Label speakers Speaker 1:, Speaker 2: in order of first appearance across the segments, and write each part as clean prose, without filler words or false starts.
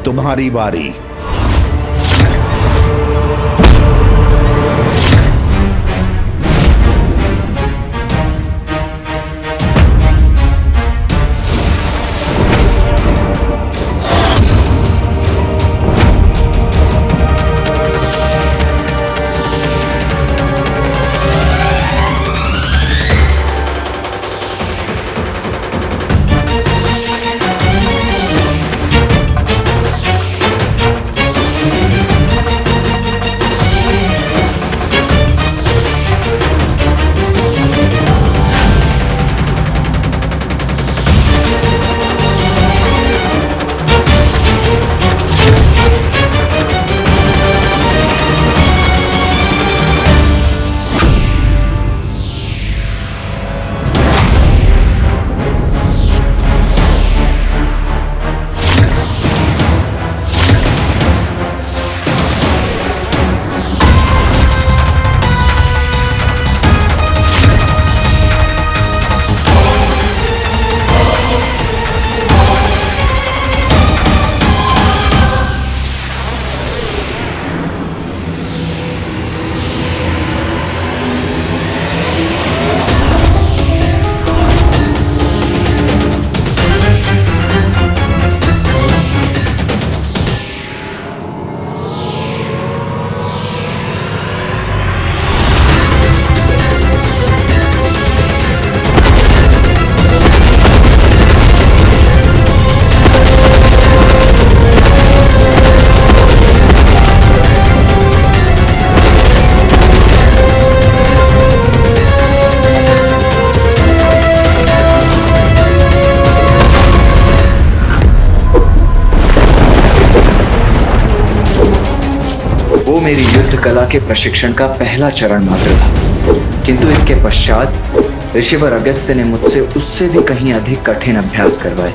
Speaker 1: तुम्हारी बारी।
Speaker 2: वो मेरी युद्ध कला के प्रशिक्षण का पहला चरण मात्र था, किंतु इसके पश्चात ऋषिवर अगस्त्य ने मुझसे उससे भी कहीं अधिक कठिन अभ्यास करवाए।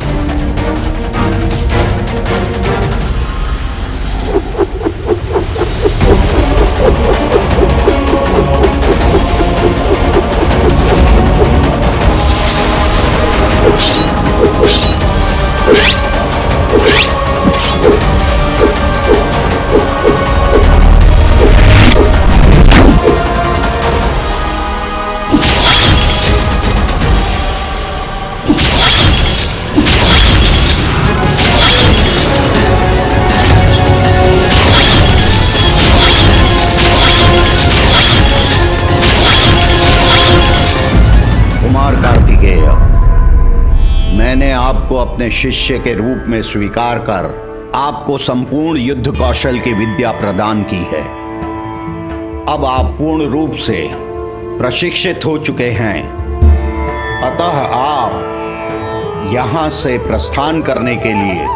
Speaker 1: मैंने आपको अपने शिष्य के रूप में स्वीकार कर आपको संपूर्ण युद्ध कौशल की विद्या प्रदान की है। अब आप पूर्ण रूप से प्रशिक्षित हो चुके हैं, अतः आप यहां से प्रस्थान करने के लिए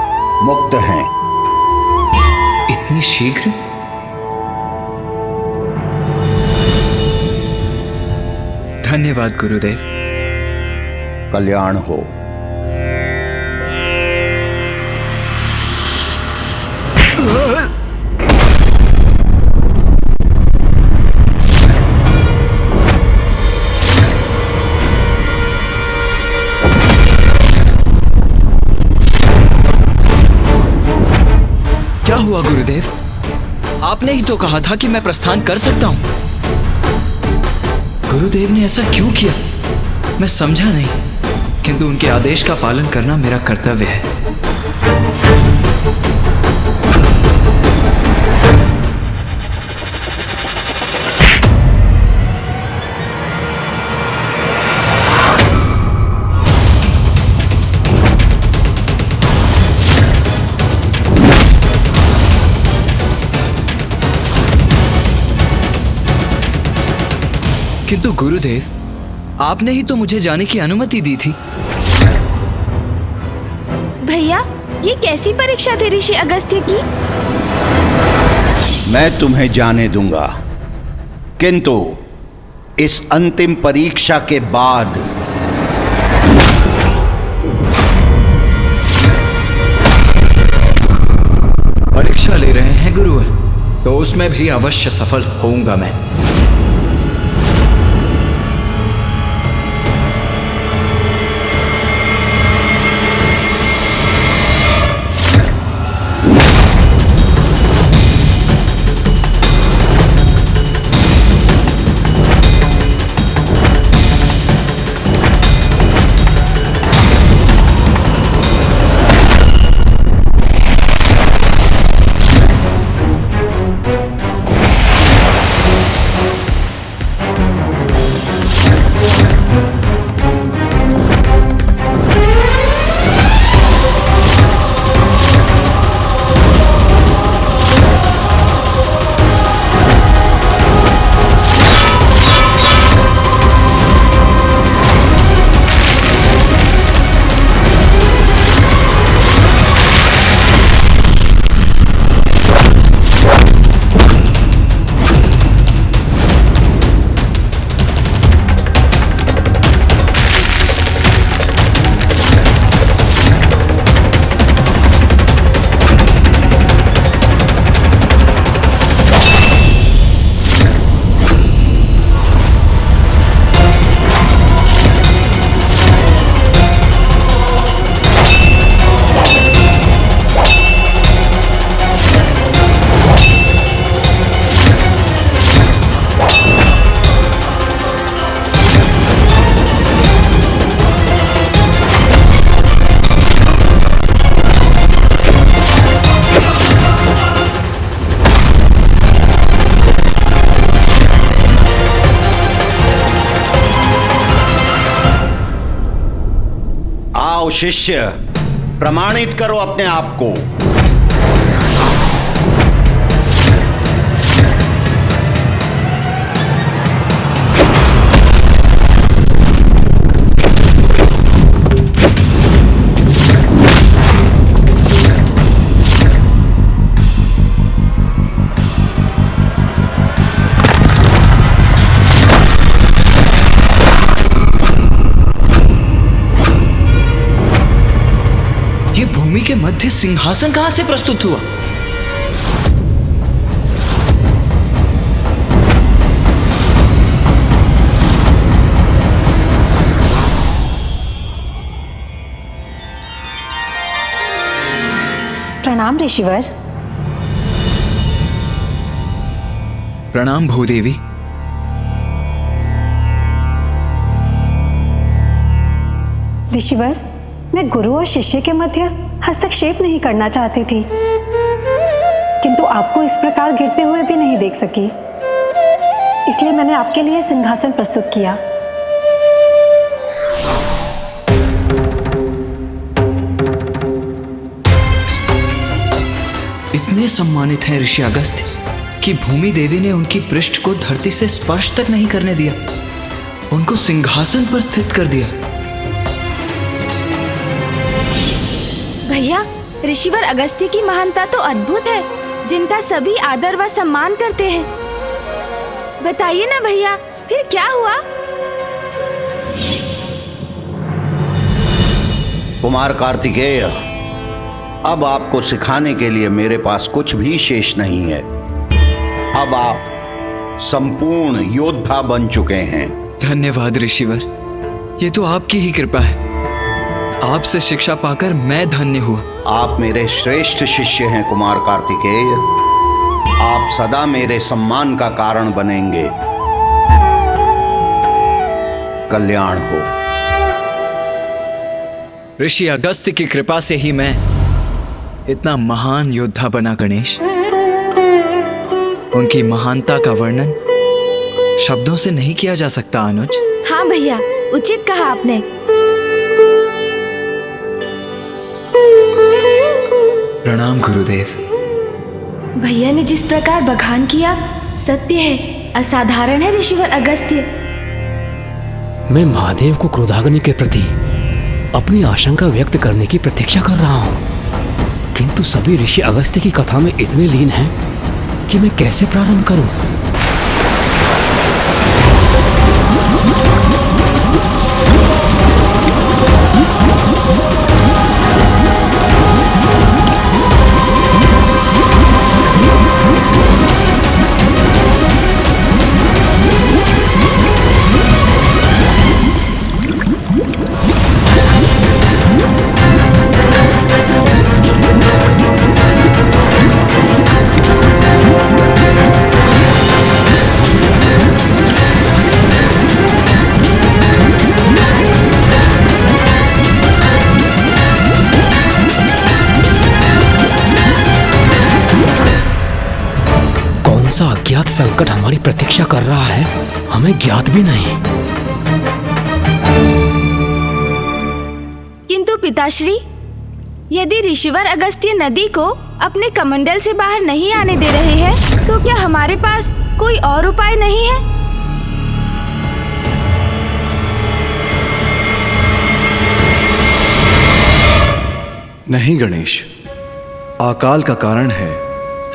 Speaker 1: मुक्त हैं।
Speaker 2: इतनी शीघ्र? धन्यवाद गुरुदेव।
Speaker 1: कल्याण हो।
Speaker 2: क्या हुआ गुरुदेव? आपने ही तो कहा था कि मैं प्रस्थान कर सकता हूं। गुरुदेव ने ऐसा क्यों किया मैं समझा नहीं, किंतु उनके आदेश का पालन करना मेरा कर्तव्य है। किंतु गुरुदेव, आपने ही तो मुझे जाने की अनुमति दी थी।
Speaker 3: भैया, ये कैसी परीक्षा थी ऋषि अगस्त्य की?
Speaker 1: मैं तुम्हें जाने दूंगा, किंतु इस अंतिम परीक्षा के बाद
Speaker 2: परीक्षा ले रहे हैं गुरुवर, तो उसमें भी अवश्य सफल होऊंगा मैं।
Speaker 1: आओ शिष्य, प्रमाणित करो अपने आप को।
Speaker 2: ये भूमि के मध्य सिंहासन कहां से प्रस्तुत हुआ?
Speaker 4: प्रणाम ऋषिवर।
Speaker 2: प्रणाम भूदेवी।
Speaker 4: ऋषिवर, मैं गुरु और शिष्य के मध्य हस्तक्षेप नहीं करना चाहती थी, किंतु आपको इस प्रकार गिरते हुए भी नहीं देख सकी, इसलिए मैंने आपके लिए सिंहासन प्रस्तुत किया।
Speaker 2: इतने सम्मानित हैं ऋषि अगस्त्य कि भूमि देवी ने उनकी पृष्ठ को धरती से स्पर्श तक नहीं करने दिया, उनको सिंहासन पर स्थित कर दिया।
Speaker 3: भैया, ऋषिवर अगस्त्य की महानता तो अद्भुत है, जिनका सभी आदर व सम्मान करते हैं। बताइए ना भैया, फिर क्या हुआ?
Speaker 1: कुमार कार्तिकेय, अब आपको सिखाने के लिए मेरे पास कुछ भी शेष नहीं है। अब आप संपूर्ण योद्धा बन चुके हैं।
Speaker 2: धन्यवाद ऋषिवर, ये तो आपकी ही कृपा है। आपसे शिक्षा पाकर मैं धन्य हुआ।
Speaker 1: आप मेरे श्रेष्ठ शिष्य हैं कुमार कार्तिकेय। आप सदा मेरे सम्मान का कारण बनेंगे। कल्याण हो।
Speaker 2: ऋषि अगस्त्य की कृपा से ही मैं इतना महान योद्धा बना गणेश। उनकी महानता का वर्णन शब्दों से नहीं किया जा सकता अनुज।
Speaker 3: हाँ भैया, उचित कहा आपने।
Speaker 2: प्रणाम गुरुदेव।
Speaker 3: भैया ने जिस प्रकार बखान किया, सत्य है, असाधारण है ऋषिवर अगस्त्य।
Speaker 5: मैं महादेव को क्रोधाग्नि के प्रति अपनी आशंका व्यक्त करने की प्रतीक्षा कर रहा हूँ, किंतु सभी ऋषि अगस्त्य की कथा में इतने लीन हैं कि मैं कैसे प्रारंभ करूं? सा अज्ञात संकट हमारी प्रतीक्षा कर रहा है, हमें ज्ञात भी नहीं।
Speaker 3: किंतु पिताश्री, यदि ऋषिवर अगस्त्य नदी को अपने कमंडल से बाहर नहीं आने दे रहे हैं, तो क्या हमारे पास कोई और उपाय नहीं है?
Speaker 6: नहीं गणेश, अकाल का कारण है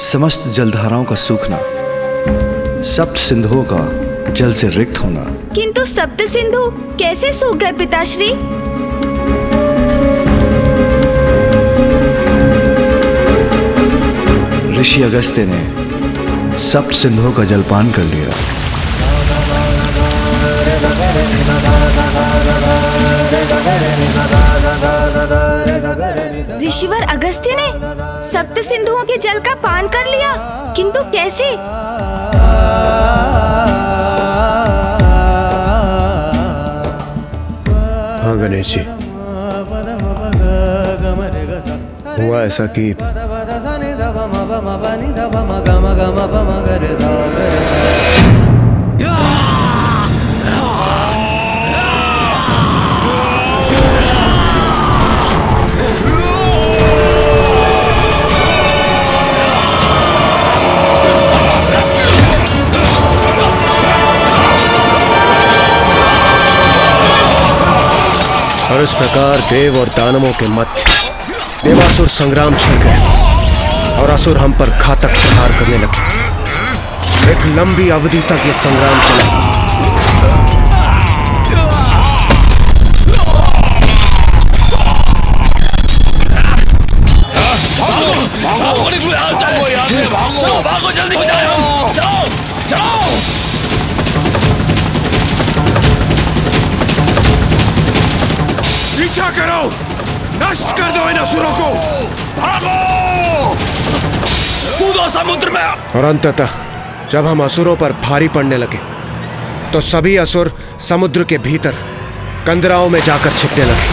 Speaker 6: समस्त जलधाराओं का सूखना, सप्त सिंधुओं का जल से रिक्त होना।
Speaker 3: किंतु सप्त सिंधु कैसे सूख गए पिताश्री?
Speaker 6: ऋषि अगस्त्य ने सप्त सिंधुओं का जलपान कर लिया।
Speaker 3: ऋषिवर अगस्त्य ने सप्त सिंधुओं के जल का पान कर लिया, किंतु कैसे?
Speaker 6: हाँ गणेश जी, हुआ ऐसा कि
Speaker 7: और इस प्रकार देव और दानवों के मध्य देवासुर संग्राम छिड़ गए और असुर हम पर घातक प्रहार करने लगे। एक लंबी अवधि तक ये संग्राम चला।
Speaker 5: भागो जल्दी हो जाओ, चलो चलो।
Speaker 7: पीछा करो, नष्ट कर दो इन असुरों को।
Speaker 5: भागो, कूदो समुद्र में।
Speaker 7: और अंततः जब हम असुरों पर भारी पड़ने लगे तो सभी असुर समुद्र के भीतर कंदराओं में जाकर छिपने लगे।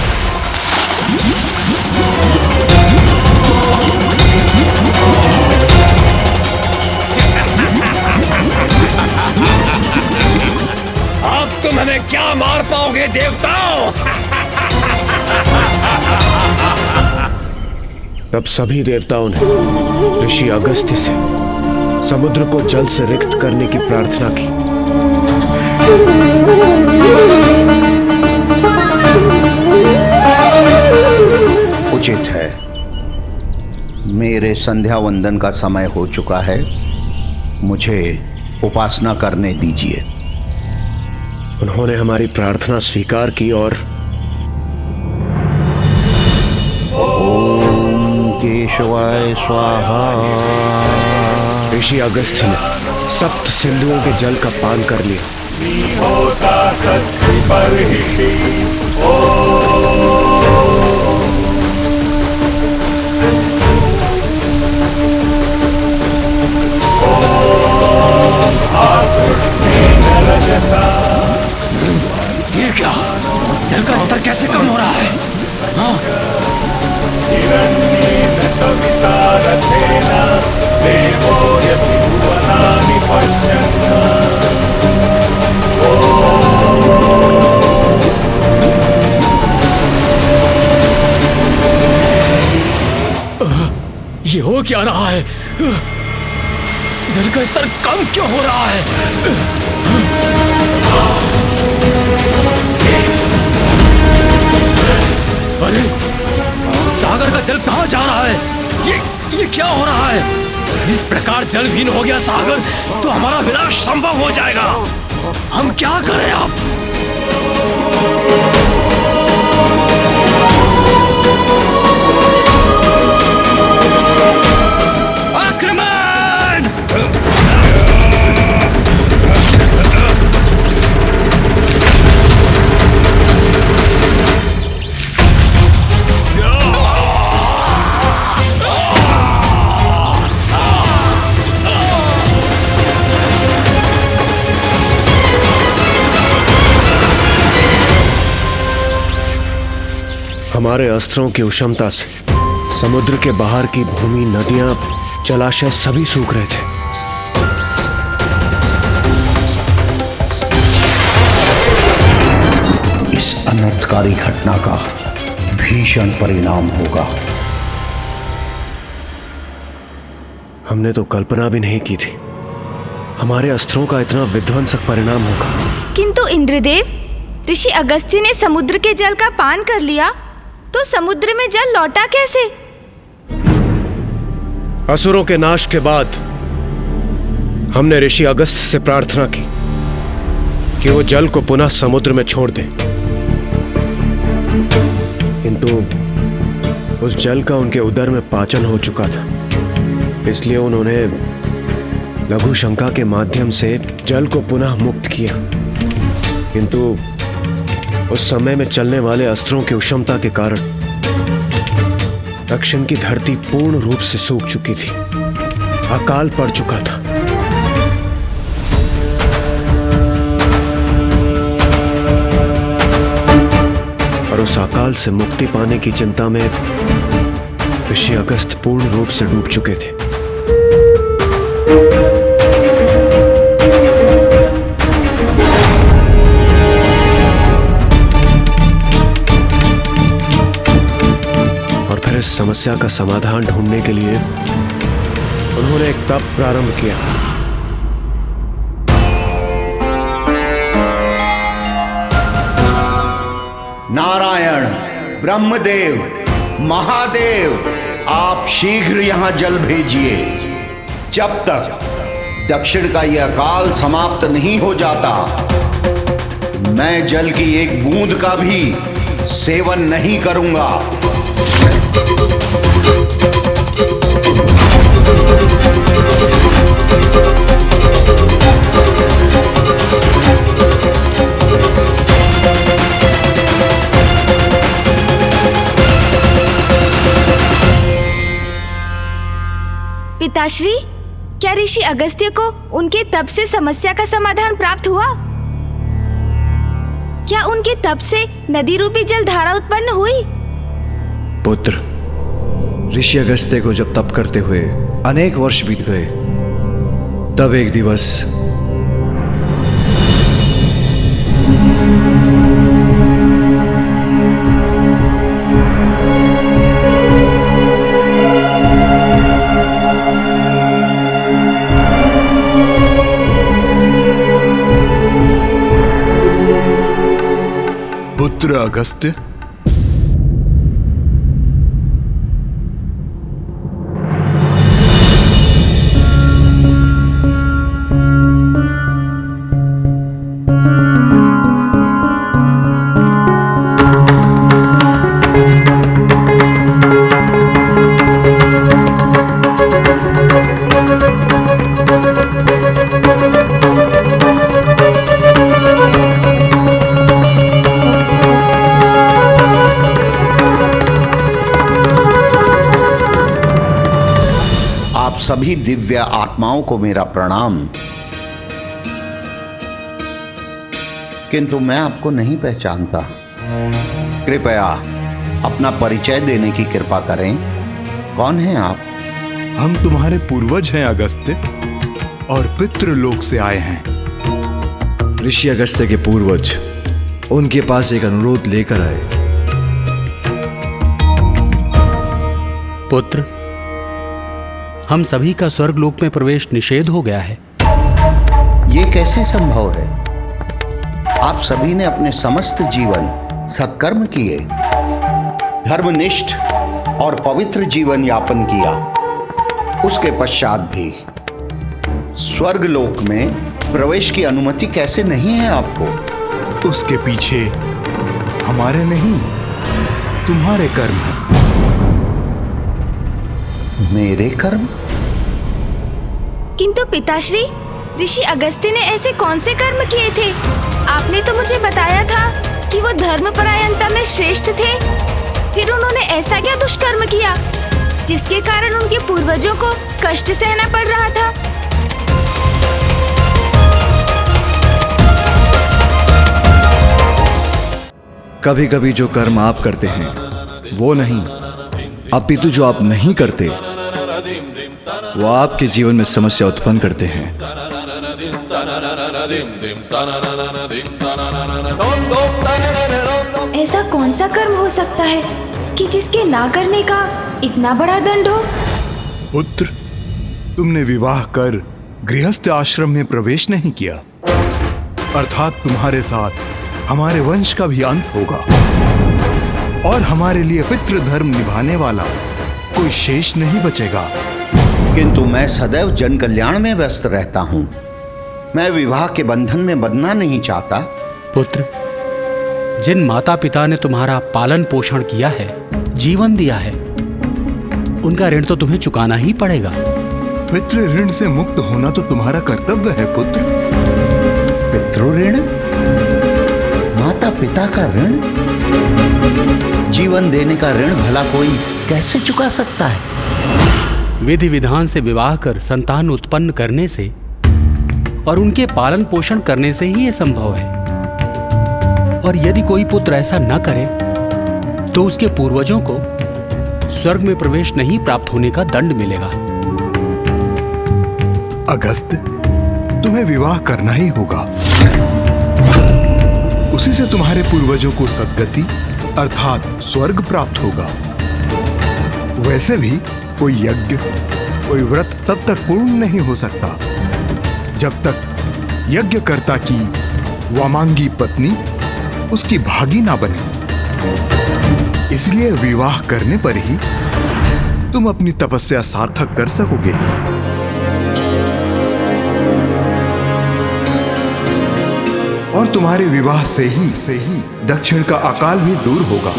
Speaker 5: अब तुम हमें क्या मार पाओगे देवताओं?
Speaker 7: तब सभी देवताओं ने ऋषि अगस्त्य से समुद्र को जल से रिक्त करने की प्रार्थना की।
Speaker 1: उचित है, मेरे संध्या वंदन का समय हो चुका है, मुझे उपासना करने दीजिए।
Speaker 7: उन्होंने हमारी प्रार्थना स्वीकार की और
Speaker 1: ओम केशवाय स्वाहा।
Speaker 7: ऋषि अगस्त्य ने सप्त सिंधुओं के जल का पान कर लिया।
Speaker 5: ये क्या? जल का स्तर कैसे कम हो रहा है? हाँ? ये हो क्या रहा है? जल का स्तर कम क्यों हो रहा है? अरे सागर का जल कहां जा रहा है? ये क्या हो रहा है? इस प्रकार जलहीन हो गया सागर तो हमारा विनाश संभव हो जाएगा। हम क्या करें अब? आक्रमण!
Speaker 7: हमारे अस्त्रों की उष्णता से समुद्र के बाहर की भूमि, नदियां, जलाशय सभी सूख रहे थे।
Speaker 1: इस अनर्थकारी घटना का भीषण परिणाम होगा।
Speaker 7: हमने तो कल्पना भी नहीं की थी हमारे अस्त्रों का इतना विध्वंसक परिणाम होगा।
Speaker 3: किंतु इंद्रदेव, ऋषि अगस्त्य ने समुद्र के जल का पान कर लिया तो समुद्र में जल लौटा कैसे?
Speaker 7: असुरों के नाश के बाद हमने ऋषि अगस्त्य से प्रार्थना की कि वो जल को पुनः समुद्र में छोड़ दे, किंतु उस जल का उनके उदर में पाचन हो चुका था। इसलिए उन्होंने लघु शंका के माध्यम से जल को पुनः मुक्त किया, किंतु उस समय में चलने वाले अस्त्रों की उष्णता के कारण दक्षिण की धरती पूर्ण रूप से सूख चुकी थी। अकाल पड़ चुका था। और उस अकाल से मुक्ति पाने की चिंता में ऋषि अगस्त्य पूर्ण रूप से डूब चुके थे। इस समस्या का समाधान ढूंढने के लिए उन्होंने एक तप प्रारंभ किया।
Speaker 1: नारायण, ब्रह्मदेव, महादेव, आप शीघ्र यहां जल भेजिए। जब तक दक्षिण का यह काल समाप्त नहीं हो जाता, मैं जल की एक बूंद का भी सेवन नहीं करूंगा।
Speaker 3: पिताश्री, क्या ऋषि अगस्त्य को उनके तप से समस्या का समाधान प्राप्त हुआ? क्या उनके तप से नदी रूपी जल धारा उत्पन्न हुई?
Speaker 6: पुत्र, ऋषि अगस्त्य को जब तप करते हुए अनेक वर्ष बीत गए, तब एक दिवस
Speaker 8: पुत्र अगस्त्य,
Speaker 1: सभी दिव्य आत्माओं को मेरा प्रणाम। किंतु मैं आपको नहीं पहचानता। कृपया अपना परिचय देने की कृपा करें। कौन हैं आप?
Speaker 8: हम तुम्हारे पूर्वज हैं अगस्त्य, और पितृलोक से आए हैं।
Speaker 6: ऋषि अगस्त्य के पूर्वज उनके पास एक अनुरोध लेकर आए।
Speaker 5: पुत्र, हम सभी का स्वर्गलोक में प्रवेश निषेध हो गया है।
Speaker 1: ये कैसे संभव है? आप सभी ने अपने समस्त जीवन सत्कर्म किए, धर्मनिष्ठ और पवित्र जीवन यापन किया। उसके पश्चात भी स्वर्गलोक में प्रवेश की अनुमति कैसे नहीं है आपको?
Speaker 8: उसके पीछे हमारे नहीं, तुम्हारे कर्म हैं।
Speaker 1: मेरे कर्म?
Speaker 3: किंतु पिताश्री, ऋषि अगस्त्य ने ऐसे कौन से कर्म किए थे? आपने तो मुझे बताया था कि वो धर्मपरायणता में श्रेष्ठ थे। फिर उन्होंने ऐसा क्या दुष्कर्म किया जिसके कारण उनके पूर्वजों को कष्ट सहना पड़ रहा था?
Speaker 6: कभी कभी जो कर्म आप करते हैं वो नहीं, अपितु जो आप नहीं करते वो आपके जीवन में समस्या उत्पन्न करते हैं।
Speaker 3: ऐसा कौन सा कर्म हो सकता है कि जिसके ना करने का इतना बड़ा दंड हो?
Speaker 8: पुत्र, तुमने विवाह कर गृहस्थ आश्रम में प्रवेश नहीं किया, अर्थात तुम्हारे साथ हमारे वंश का भी अंत होगा और हमारे लिए पितृ धर्म निभाने वाला कोई शेष नहीं बचेगा।
Speaker 1: किंतु मैं सदैव जन कल्याण में व्यस्त रहता हूं। मैं विवाह के बंधन में बंधना नहीं चाहता।
Speaker 5: पुत्र, जिन माता पिता ने तुम्हारा पालन पोषण किया है, जीवन दिया है, उनका ऋण तो तुम्हें चुकाना ही पड़ेगा।
Speaker 8: पितृ ऋण से मुक्त होना तो तुम्हारा कर्तव्य है पुत्र।
Speaker 1: पितृ ऋण? माता पिता का ऋण? जीवन देने का ऋण भला कोई कैसे चुका सकता है?
Speaker 5: विधि विधान से विवाह कर संतान उत्पन्न करने से और उनके पालन पोषण करने से ही ये संभव है। और यदि कोई पुत्र ऐसा न करे तो उसके पूर्वजों को स्वर्ग में प्रवेश नहीं प्राप्त होने का दंड मिलेगा।
Speaker 8: अगस्त्य, तुम्हें विवाह करना ही होगा। उसी से तुम्हारे पूर्वजों को सद्गति अर्थात स्वर्ग प्राप्त होगा। वैसे भी कोई यज्ञ, कोई व्रत तब तक पूर्ण नहीं हो सकता जब तक यज्ञकर्ता की वामांगी पत्नी उसकी भागी ना बने। इसलिए विवाह करने पर ही तुम अपनी तपस्या सार्थक कर सकोगे। और तुम्हारे विवाह से ही दक्षिण का अकाल भी दूर होगा।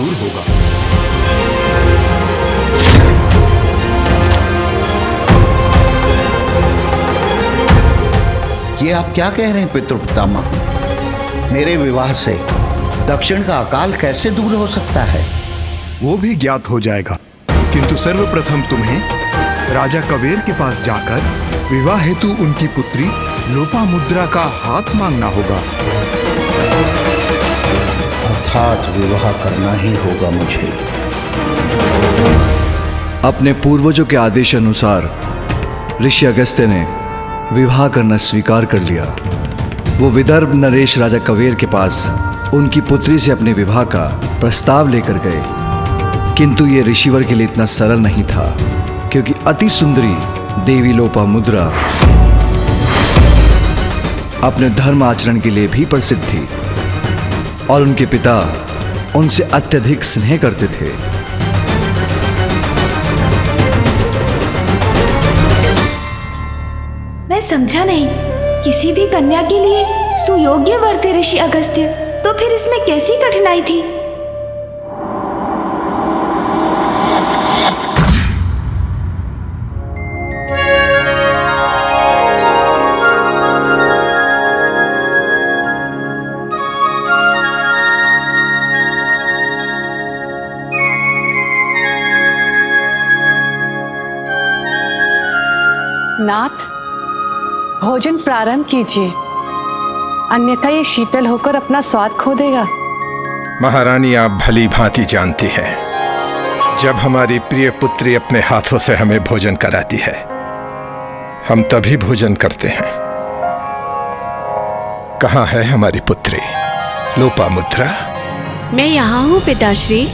Speaker 1: ये आप क्या कह रहे हैं पितृपितामह? मेरे विवाह से दक्षिण का अकाल कैसे दूर हो सकता है?
Speaker 8: वो भी ज्ञात हो जाएगा, किंतु सर्वप्रथम तुम्हें राजा कवेर के पास जाकर विवाह हेतु उनकी पुत्री लोपामुद्रा का हाथ मांगना होगा।
Speaker 1: अर्थात विवाह करना ही होगा मुझे।
Speaker 6: अपने पूर्वजों के आदेश अनुसार ऋषि अगस्त्य ने विवाह करना स्वीकार कर लिया। वो विदर्भ नरेश राजा कवेर के पास उनकी पुत्री से अपने विवाह का प्रस्ताव लेकर गए, किंतु ये ऋषिवर के लिए इतना सरल नहीं था, क्योंकि अति सुंदरी देवी लोपामुद्रा अपने धर्म आचरण के लिए भी प्रसिद्ध थी और उनके पिता उनसे अत्यधिक स्नेह करते थे।
Speaker 3: मैं समझा नहीं, किसी भी कन्या के लिए सुयोग्य वर थे ऋषि अगस्त्य, तो फिर इसमें कैसी कठिनाई थी?
Speaker 9: नाथ, भोजन प्रारंभ कीजिए, अन्यथा ये शीतल होकर अपना स्वाद खो देगा।
Speaker 10: महारानी, आप भली भांति जानती हैं, जब हमारी प्रिय पुत्री अपने हाथों से हमें भोजन कराती है, हम तभी भोजन करते हैं। कहाँ है हमारी पुत्री लोपामुद्रा?
Speaker 11: मैं यहाँ हूँ पिताश्री।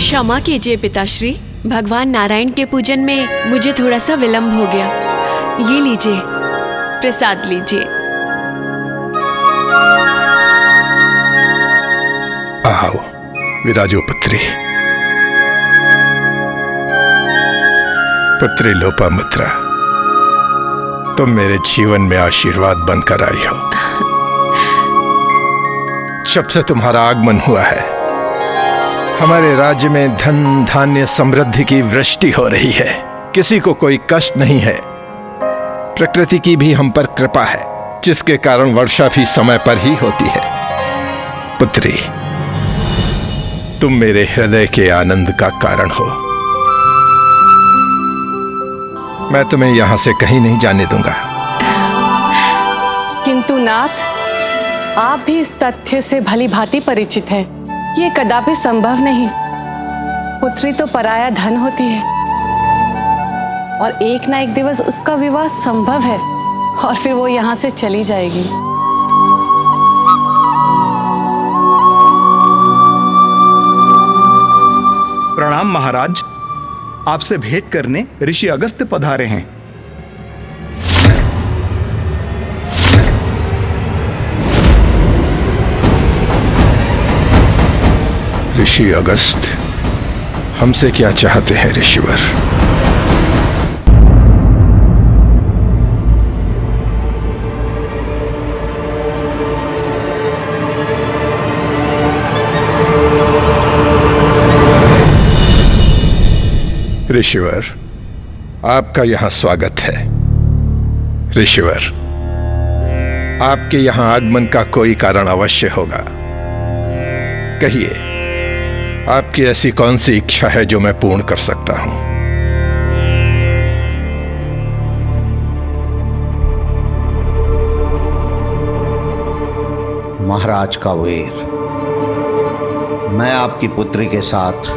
Speaker 11: क्षमा कीजिए पिताश्री, भगवान नारायण के पूजन में मुझे थोड़ा सा विलंब हो गया। ये लीजिए, प्रसाद लीजिए।
Speaker 10: आओ विराजो पुत्री। पुत्री लोपामुद्रा, तुम मेरे जीवन में आशीर्वाद बनकर आई हो। जब से तुम्हारा आगमन हुआ है, हमारे राज्य में धन धान्य समृद्धि की वृष्टि हो रही है। किसी को कोई कष्ट नहीं है। प्रकृति की भी हम पर कृपा है, जिसके कारण वर्षा भी समय पर ही होती है। पुत्री, तुम मेरे हृदय के आनंद का कारण हो। मैं तुम्हें यहां से कहीं नहीं जाने दूंगा।
Speaker 9: किंतु नाथ, आप भी इस तथ्य से भली भांति परिचित हैं, ये कदापि संभव नहीं। पुत्री तो पराया धन होती है और एक ना एक दिवस उसका विवाह संभव है और फिर वो यहाँ से चली जाएगी।
Speaker 8: प्रणाम महाराज, आपसे भेंट करने ऋषि अगस्त्य पधारे हैं।
Speaker 10: ऋषि अगस्त्य, हमसे क्या चाहते हैं ऋषिवर? ऋषिवर, आपका यहां स्वागत है। ऋषिवर, आपके यहां आगमन का कोई कारण अवश्य होगा। कहिए, आपकी ऐसी कौन सी इच्छा है जो मैं पूर्ण कर सकता हूं?
Speaker 1: महाराज कावेर, मैं आपकी पुत्री के साथ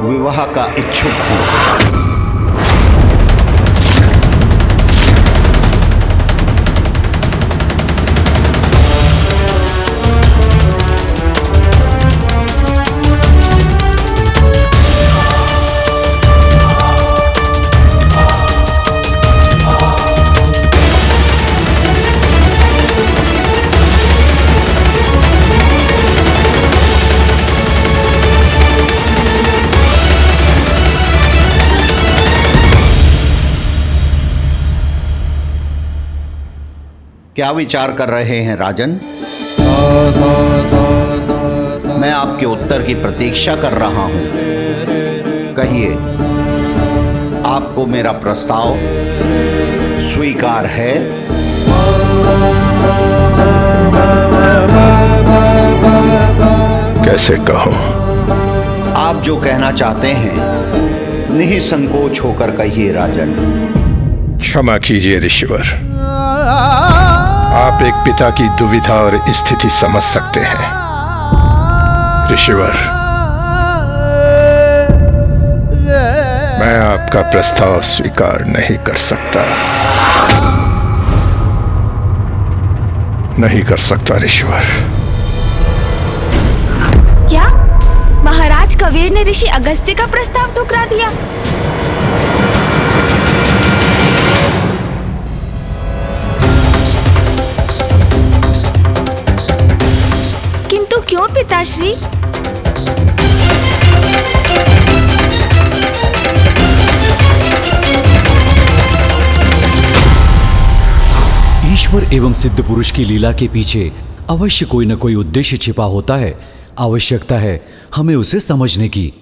Speaker 1: विवाह का इच्छुक हूं। क्या विचार कर रहे हैं राजन? मैं आपके उत्तर की प्रतीक्षा कर रहा हूं। कहिए, आपको मेरा प्रस्ताव स्वीकार है?
Speaker 10: कैसे कहूं?
Speaker 1: आप जो कहना चाहते हैं निसंकोच होकर कहिए राजन।
Speaker 10: क्षमा कीजिए ऋषिवर, आप एक पिता की दुविधा और स्थिति समझ सकते हैं। ऋषिवर, मैं आपका प्रस्ताव स्वीकार नहीं कर सकता। नहीं कर सकता ऋषिवर।
Speaker 3: क्या महाराज कबीर ने ऋषि अगस्त्य का प्रस्ताव ठुकरा दिया? किंतु क्यों पिताश्री?
Speaker 5: ईश्वर एवं सिद्ध पुरुष की लीला के पीछे अवश्य कोई न कोई उद्देश्य छिपा होता है। आवश्यकता है हमें उसे समझने की।